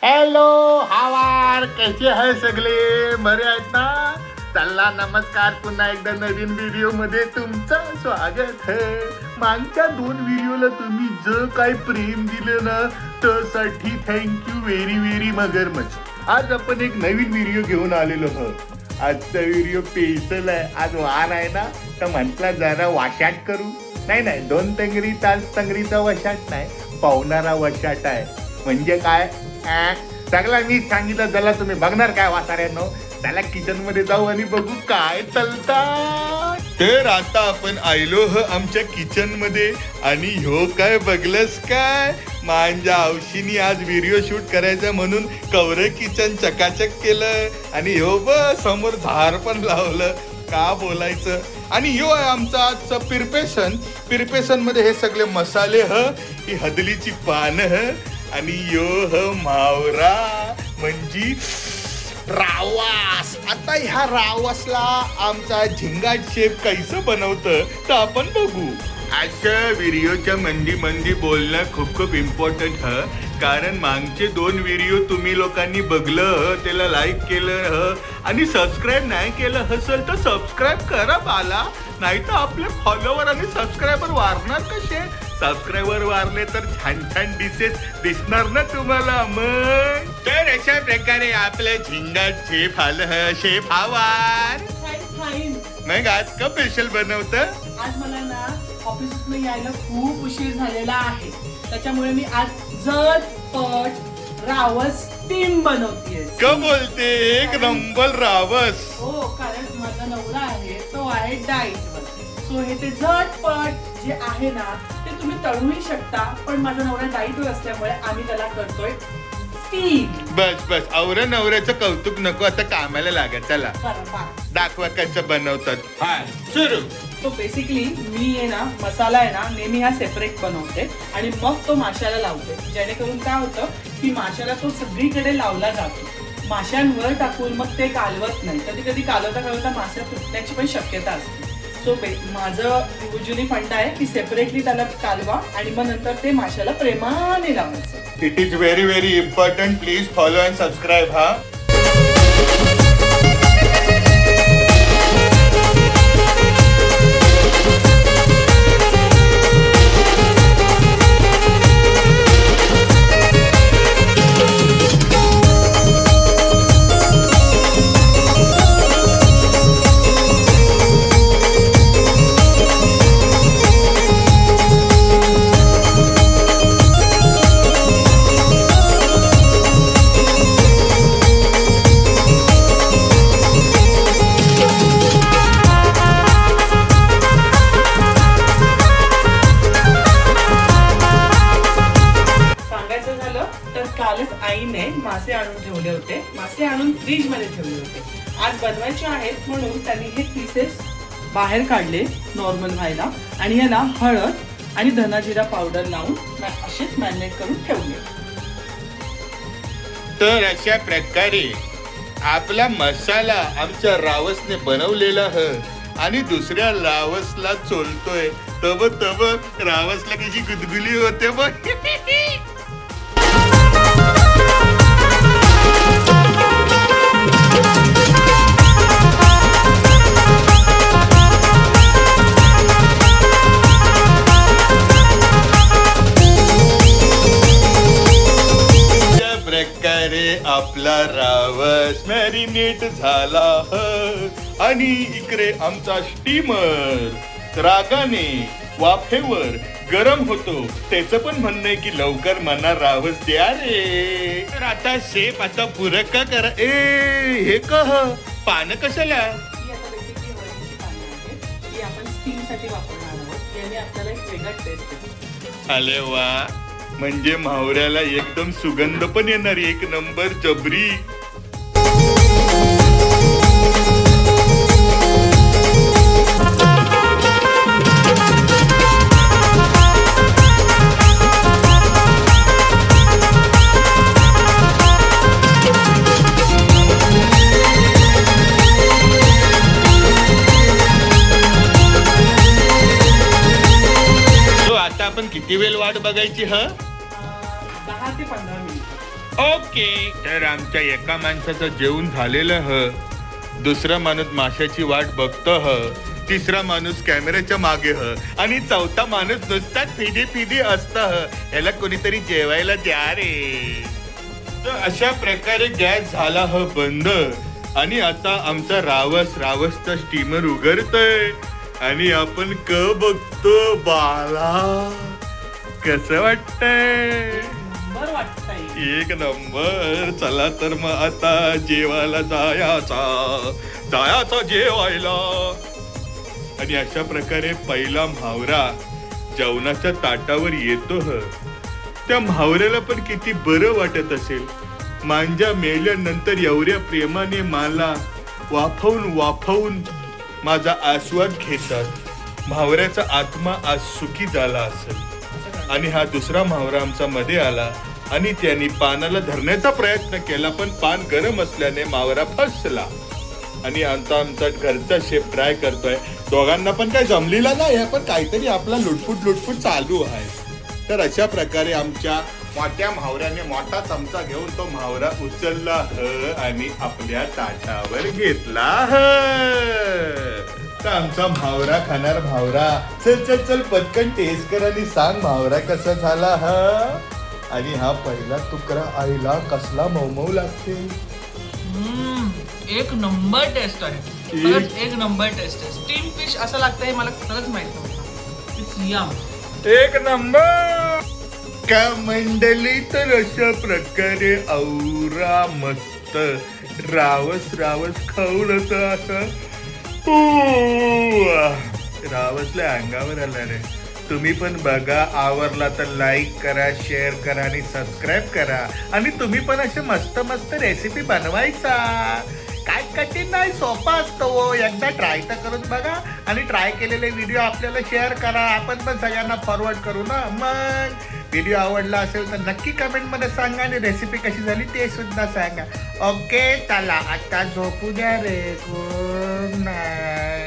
Hello hour कैसे आहे सगळे बरे आहेत ना. चला नमस्कार, पुन्हा एकदा नवीन व्हिडिओ मध्ये तुमचं स्वागत आहे. मागच्या 2 व्हिडिओला तुम्ही जे काही प्रेम दिले ना त्यासाठी थँक्यू व्हेरी मगरमच्छ. आज आपण एक नवीन व्हिडिओ घेऊन आलेलो आहोत. आजचा व्हिडिओ स्पेशल आहे. आज वार आहे ना तर म्हटलं जरा वाशाट करू. नाही 2 तंगरी तास तंगरीचा वशाट नाही, पावणारा वशाट आहे. म्हणजे काय सगळा मी सांगितलं. चला तुम्ही बघणार काय वासाऱ्यांनो, त्याला किचन मध्ये जाऊ आणि बघू काय चालतात. तर आता आपण आयलो ह आमच्या किचन मध्ये आणि ह्यो काय बघलस काय, माझ्या औशीनी आज व्हिडिओ शूट करायचा म्हणून कवरे किचन चकाचक केलं आणि ह्यो समोर झार पण लावलं. का बोलायचं. आणि ह्यो आहे आमचा आजचा प्रिपेशन मध्ये हे सगळे मसाले ही हदलीची पानं आणि यो मावरा म्हणजे रावास. आता ह्या रावासला आमचा झिंगाट शेफ कैसं बनवतं तर आपण बघू. असं व्हिडिओच्या मंदी बोलणं खूप इम्पॉर्टंट कारण मागचे 2 व्हिडिओ तुम्ही लोकांनी बघलं, त्याला लाईक केलं आणि सबस्क्राईब नाही केलं असेल तर सबस्क्राईब करा बाला. नाही तर आपले फॉलोवर आणि सबस्क्रायबर वाढणार कसे. सबस्क्रायबर वाढले तर छान डिशेस दिसणार ना तुम्हाला. मग तर अशा प्रकारे आपलं झिंगाट शेफ आलं. शेफ आवार. मग आज का स्पेशल बनवतं. आज मला ना ऑफिसला यायला खूप उशीर झालेला आहे, त्याच्यामुळे मी आज झटपट रावस स्टीम बनवतेय. का बोलते एक नंबर रावस. हो, कारण माझा नवरा आहे तो आहे डाएट वर. सो हे ते झटपट जे आहे ना ते तुम्ही तळूही शकता, पण माझा नवरा डाएट वर असल्यामुळे आम्ही त्याला करतोय स्टीम. बस औरा नवऱ्याचं कौतुक नको, आता कामाला लागा. चला दाखवा कसं बनवतात. हा सुरू. सो बेसिकली मी आहे ना मसाला आहे ना नेहमी हा सेपरेट बनवते आणि मग तो माशाला लावते, जेणेकरून काय होतं की माशाला तो सगळीकडे लावला जातो. माशांवर टाकून मग ते कालवत नाही. कधी कालवता मासे फुटण्याची पण शक्यता असते. सो माझं युजली फंड आहे की सेपरेटली त्याला कालवा आणि मग नंतर ते माशाला प्रेमाने लावायचं. It is very important. Please follow and subscribe. हा कालच आईने मासे आणून ठेवले होते. मासे आणून फ्रीज मध्ये ठेवले होते. आज बनवायचे आहेत म्हणून त्यांनी हे पीसेस बाहेर काढले नॉर्मल व्हायला आणि याला हळद आणि धना जिरा पावडर लावून असेच मॅरिनेट करून ठेवले. तर अशा प्रकारे आपला मसाला आमच्या रावसने बनवलेला आणि दुसऱ्या रावसला चोलतोय. तब रावसला कशी गुदगुली होते बघ. प्रकारे आपला रावस मॅरिनेट झाला आणि इकडे आमचा स्टीमर रागाने वाफेवर गरम होतो. त्याचं पण म्हणणं आहे की लवकर मला रावस द्या रे. तर आता शेफ आता पुरं का करा. हे कह पानं कशाला. आपण स्टीम साठी वापरणार आहोत. याने आपल्याला एक वेगळा टेस्ट येतो. अरे वा, म्हणजे मावऱ्याला एकदम सुगंध पण येणार. एक नंबर जबरी. आपण किती वेळ वाट बघायची. 10 ते 15 मिनिट. ओके, तर आमच्या एका माणसाचं जेवण झालेलं ह, दुसरा माणूस माशाची वाट बघतो ह, तिसरा माणूस कॅमेऱ्याच्या मागे ह, आणि चौथा माणूस नुसताच फिदी फिदी असत ह. याला कोणीतरी जेवायला द्या रे. तर अशा प्रकारे गॅस झाला ह बंद, आणि आता आमचा रावसचा स्टीमर उघडतोय आणि आपण बघतो बाला. कसं वाटतंय? बरं वाटतंय. एक नंबर. चला तर मग आता जेवायला जायचा जेवायला. आणि अशा प्रकारे पहिला म्हावरा जेवणाच्या ताटावर येतो ह. त्या म्हावऱ्याला पण किती बरं वाटत असेल. मांजा मेल्यानंतर एवढ्या प्रेमाने मला वाफवून माझा आस्वाद घेतात. म्हावऱ्याचा आत्मा आज सुखी झाला असेल. आणि हा दुसरा म्हावरा आमचा मध्ये आला आणि त्यांनी पानाला धरण्याचा प्रयत्न केला, पण पान गरम असल्याने म्हावरा फसला. आणि आता आमचा घरचा शेफ ट्राय करतोय. दोघांना पण काही जमलेला नाही, पण काहीतरी आपला लुटफुट चालू आहे. तर अशा प्रकारे आमच्या मोठ्या म्हावऱ्याने मोठा चमचा घेऊन तो म्हावरा उचलला आणि आपल्या ताटावर घेतला. तर आमचा म्हावरा खाणार म्हावरा. चल पटकन टेस्ट कर आणि सांग म्हावरा कसा झाला आणि हा पहिला तुकडा आईला कसला मऊ लागते. एक नंबर टेस्ट आहे. खरंच एक नंबर टेस्ट आहे. स्टीम फिश असं लागतंय मला खरंच माहित नव्हतं. It's M. एक नंबर का मंडळी. तर अशा प्रकारे औरा मस्त रावस खाऊन होतं असं. रावसल्या अंगावर आला रे. तुम्ही पण बघा, आवडला तर लाईक करा, शेअर करा आणि सबस्क्राईब करा. आणि तुम्ही पण असे मस्त रेसिपी बनवायचा. काय कठीण नाही, सोपा असतो. एकदा ट्राय तर करून बघा आणि ट्राय केलेले व्हिडिओ आपल्याला शेअर करा. आपण पण सगळ्यांना फॉरवर्ड करू ना. मग व्हिडिओ आवडला असेल तर नक्की कमेंटमध्ये सांगा आणि रेसिपी कशी झाली ते सुद्धा सांगा. ओके, चला आता झोपू द्या रे. Good night.